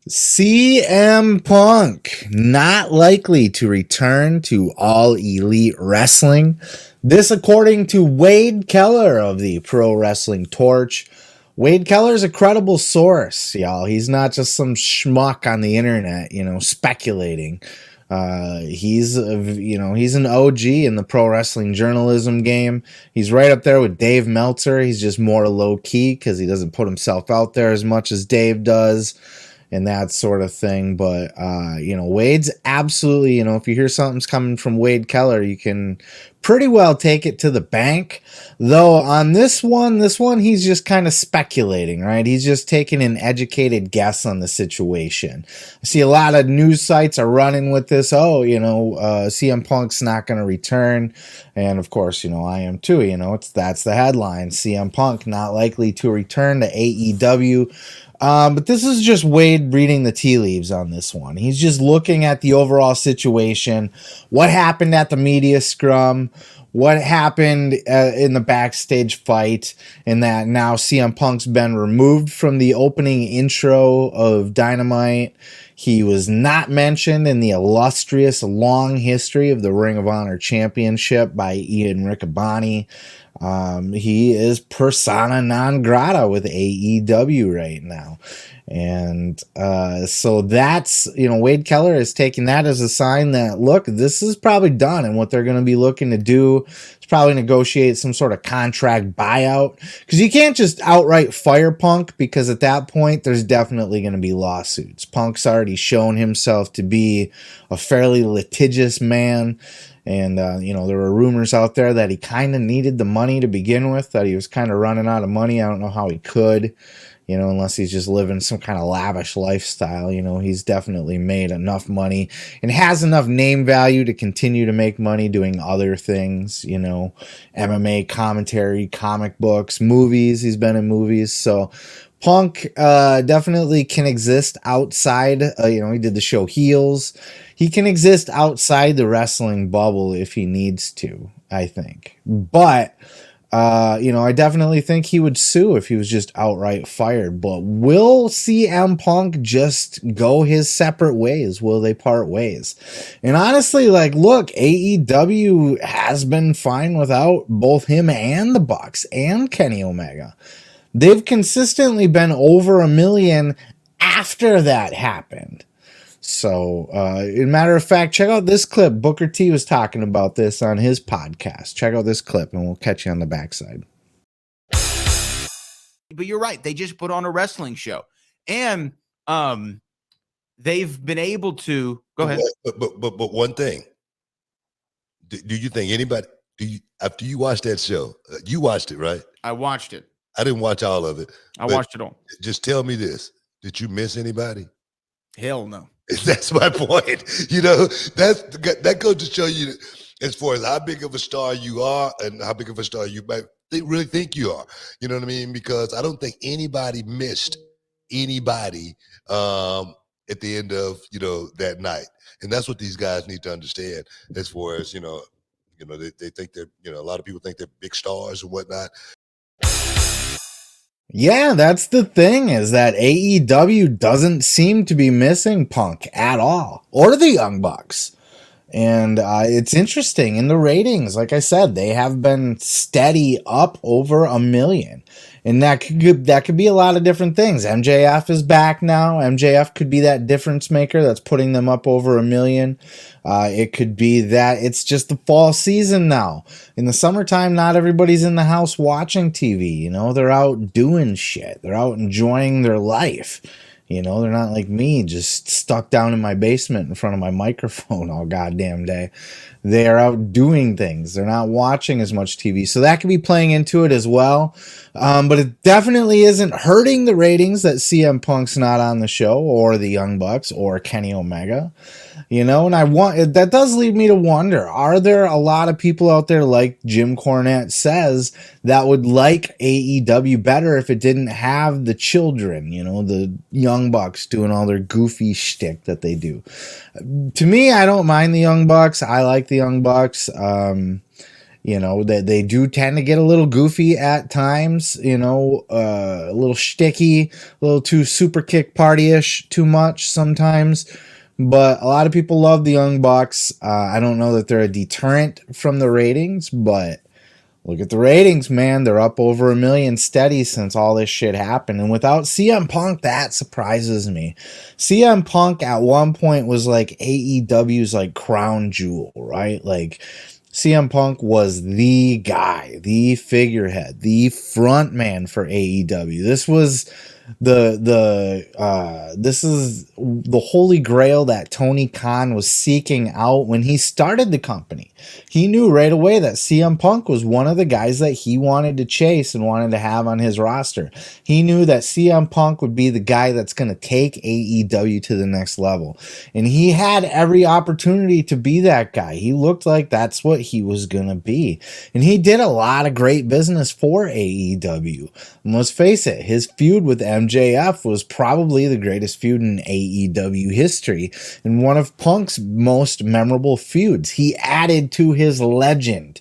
CM Punk not likely to return to All Elite Wrestling. This according to Wade Keller of the Pro Wrestling Torch. Wade Keller's a credible source, y'all. He's not just some schmuck on the internet, speculating. He's an OG in the pro wrestling journalism game. He's right up there with Dave Meltzer. He's just more low key because he doesn't put himself out there as much as Dave does and that sort of thing. But, Wade's absolutely, if you hear something's coming from Wade Keller, you can pretty well take it to the bank. Though on this one, he's just kind of speculating, right? He's just taking an educated guess on the situation. I see a lot of news sites are running with this. CM Punk's not going to return. And of course, I am too, that's the headline. CM Punk not likely to return to AEW. But this is just Wade reading the tea leaves on this one. He's just looking at the overall situation, what happened at the media scrum, what happened in the backstage fight, and that now CM Punk's been removed from the opening intro of Dynamite. He was not mentioned in the illustrious long history of the Ring of Honor Championship by Ian Riccaboni. He is persona non grata with AEW right now. And so that's, Wade Keller is taking that as a sign that, look, this is probably done. And what they're going to be looking to do is probably negotiate some sort of contract buyout. Because you can't just outright fire Punk, because at that point, there's definitely going to be lawsuits. Punk's already shown himself to be a fairly litigious man. And, there were rumors out there that he kind of needed the money to begin with, that he was kind of running out of money. I don't know how he could, unless he's just living some kind of lavish lifestyle. He's definitely made enough money and has enough name value to continue to make money doing other things, MMA commentary, comic books, movies. He's been in movies. So Punk definitely can exist outside. He did the show Heels. He can exist outside the wrestling bubble if he needs to, I think. But, I definitely think he would sue if he was just outright fired. But will CM Punk just go his separate ways? Will they part ways? And honestly, look, AEW has been fine without both him and the Bucks and Kenny Omega. They've consistently been over 1 million after that happened. So, as a matter of fact, check out this clip. Booker T was talking about this on his podcast. Check out this clip and we'll catch you on the backside. But you're right. They just put on a wrestling show. And they've been able to... Go ahead. But one thing. Do you think anybody... after you watched that show, you watched it, right? I watched it. I didn't watch all of it. I watched it all. Just tell me this. Did you miss anybody? Hell no. That's my point. That goes to show you, as far as how big of a star you are and how big of a star you might really think you are. You know what I mean? Because I don't think anybody missed anybody at the end of, that night. And that's what these guys need to understand, as far as, they think they're, a lot of people think they're big stars and whatnot. Yeah, that's the thing, is that AEW doesn't seem to be missing Punk at all, or the Young Bucks. And it's interesting in the ratings. Like I said, they have been steady up over 1 million. And that could be a lot of different things. MJF is back now. MJF could be that difference maker that's putting them up over 1 million. It could be that it's just the fall season now. In the summertime, not everybody's in the house watching TV. They're out doing shit. They're out enjoying their life. They're not like me, just stuck down in my basement in front of my microphone all goddamn day. They are out doing things. They're not watching as much TV. So that could be playing into it as well. But it definitely isn't hurting the ratings that CM Punk's not on the show, or the Young Bucks, or Kenny Omega. And that does lead me to wonder, are there a lot of people out there, like Jim Cornette says, that would like AEW better if it didn't have the children, the Young Bucks doing all their goofy shtick that they do? To me, I don't mind the Young Bucks. I like the Young Bucks. You know, they do tend to get a little goofy at times, you know, a little shticky, a little too super kick party-ish too much sometimes. But a lot of people love the Young Bucks. I don't know that they're a deterrent from the ratings, but look at the ratings, man. They're up over 1 million steady since all this shit happened. And without CM Punk, that surprises me. CM Punk at one point was like AEW's like crown jewel, right? Like CM Punk was the guy, the figurehead, the front man for AEW. This was this is the holy grail that Tony Khan was seeking out when he started the company. He knew right away that CM Punk was one of the guys that he wanted to chase and wanted to have on his roster. He knew that CM Punk would be the guy that's going to take AEW to the next level. And he had every opportunity to be that guy. He looked like that's what he was going to be. And he did a lot of great business for AEW. And let's face it, his feud with MJF was probably the greatest feud in AEW history and one of Punk's most memorable feuds. He added to his legend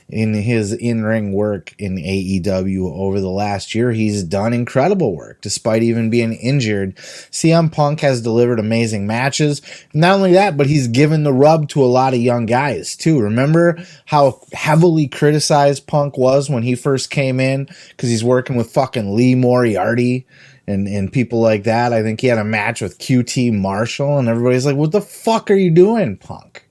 in his in-ring work in AEW over the last year. He's done incredible work despite even being injured. CM Punk has delivered amazing matches. Not only that, but he's given the rub to a lot of young guys too. Remember how heavily criticized Punk was when he first came in because he's working with fucking Lee Moriarty and people like that. I think he had a match with QT Marshall and everybody's like, what the fuck are you doing, Punk?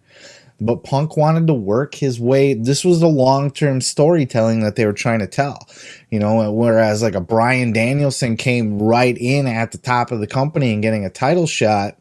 But Punk wanted to work his way. This was the long-term storytelling that they were trying to tell, you know, whereas like a Bryan Danielson came right in at the top of the company and getting a title shot.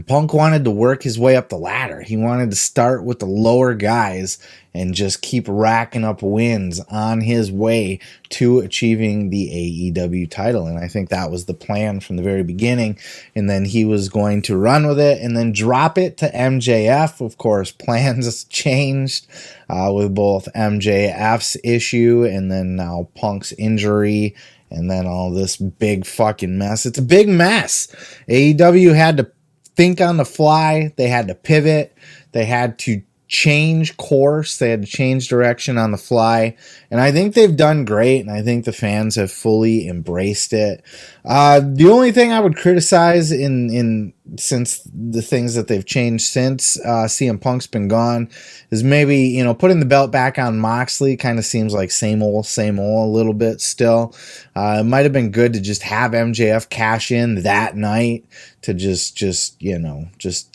Punk wanted to work his way up the ladder. He wanted to start with the lower guys and just keep racking up wins on his way to achieving the AEW title. And I think that was the plan from the very beginning. And then he was going to run with it and then drop it to MJF. Of course, plans changed with both MJF's issue and then now Punk's injury. And then all this big fucking mess. It's a big mess. AEW had to think on the fly. They had to pivot. They had to change course. They had to change direction on the fly. And I think they've done great. And I think the fans have fully embraced it. The only thing I would criticize in since the things that they've changed since CM Punk's been gone is maybe, you know, putting the belt back on Moxley kind of seems like same old a little bit still. It might have been good to just have MJF cash in that night to just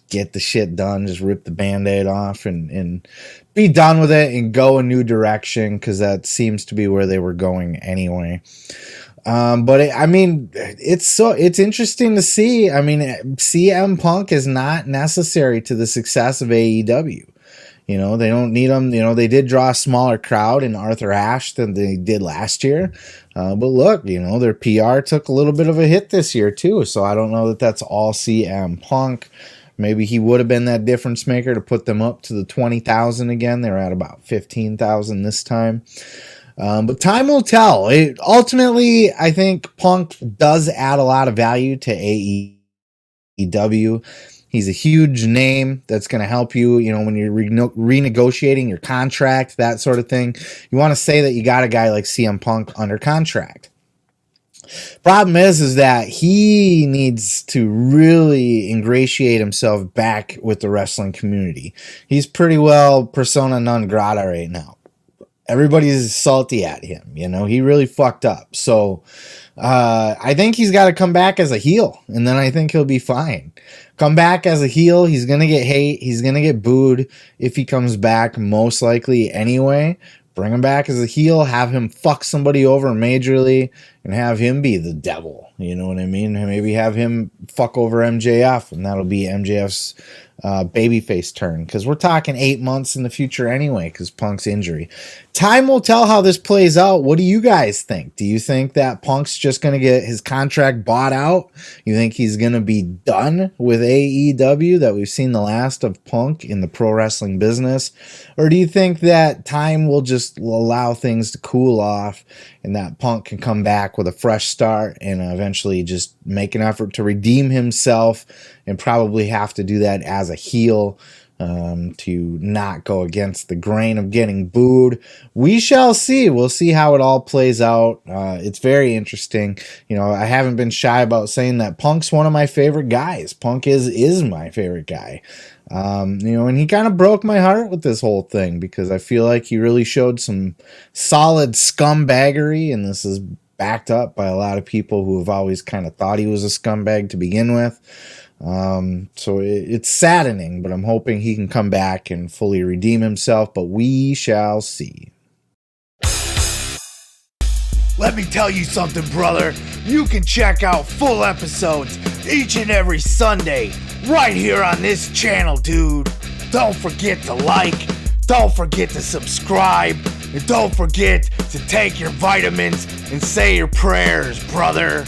get the shit done, just rip the Band-Aid off and be done with it and go a new direction, because that seems to be where they were going anyway. It's interesting to see. I mean, CM Punk is not necessary to the success of AEW. You know, they don't need him. You know, they did draw a smaller crowd in Arthur Ashe than they did last year. But look, you know, their PR took a little bit of a hit this year too. So I don't know that that's all CM Punk. Maybe he would have been that difference maker to put them up to the 20,000 again. They're at about 15,000 this time. But time will tell. Ultimately, I think Punk does add a lot of value to AEW. He's a huge name that's going to help you, you know, when you're renegotiating your contract, that sort of thing. You want to say that you got a guy like CM Punk under contract. Problem is that he needs to really ingratiate himself back with the wrestling community. He's pretty well persona non grata right now. Everybody's salty at him, you know, he really fucked up. So I think he's got to come back as a heel, and then I think he'll be fine. Come back as a heel, he's going to get hate, he's going to get booed if he comes back, most likely anyway. Bring him back as a heel, have him fuck somebody over majorly, and have him be the devil. You know what I mean? Maybe have him fuck over MJF, and that'll be MJF's babyface turn. Because we're talking 8 months in the future anyway, because Punk's injury. Time will tell how this plays out. What do you guys think? Do you think that Punk's just going to get his contract bought out? You think he's going to be done with AEW, that we've seen the last of Punk in the pro wrestling business? Or do you think that time will just allow things to cool off and that Punk can come back with a fresh start and eventually just make an effort to redeem himself, and probably have to do that as a heel to not go against the grain of getting booed. We shall see. We'll see how it all plays out. It's very interesting. You know, I haven't been shy about saying that Punk's one of my favorite guys. Punk is my favorite guy. You know, and he kind of broke my heart with this whole thing because I feel like he really showed some solid scumbaggery, and this is backed up by a lot of people who have always kind of thought he was a scumbag to begin with. So it's saddening, but I'm hoping he can come back and fully redeem himself, but we shall see. Let me tell you something, brother. You can check out full episodes each and every Sunday right here on this channel, dude. Don't forget to like, don't forget to subscribe, and don't forget to take your vitamins and say your prayers, brother.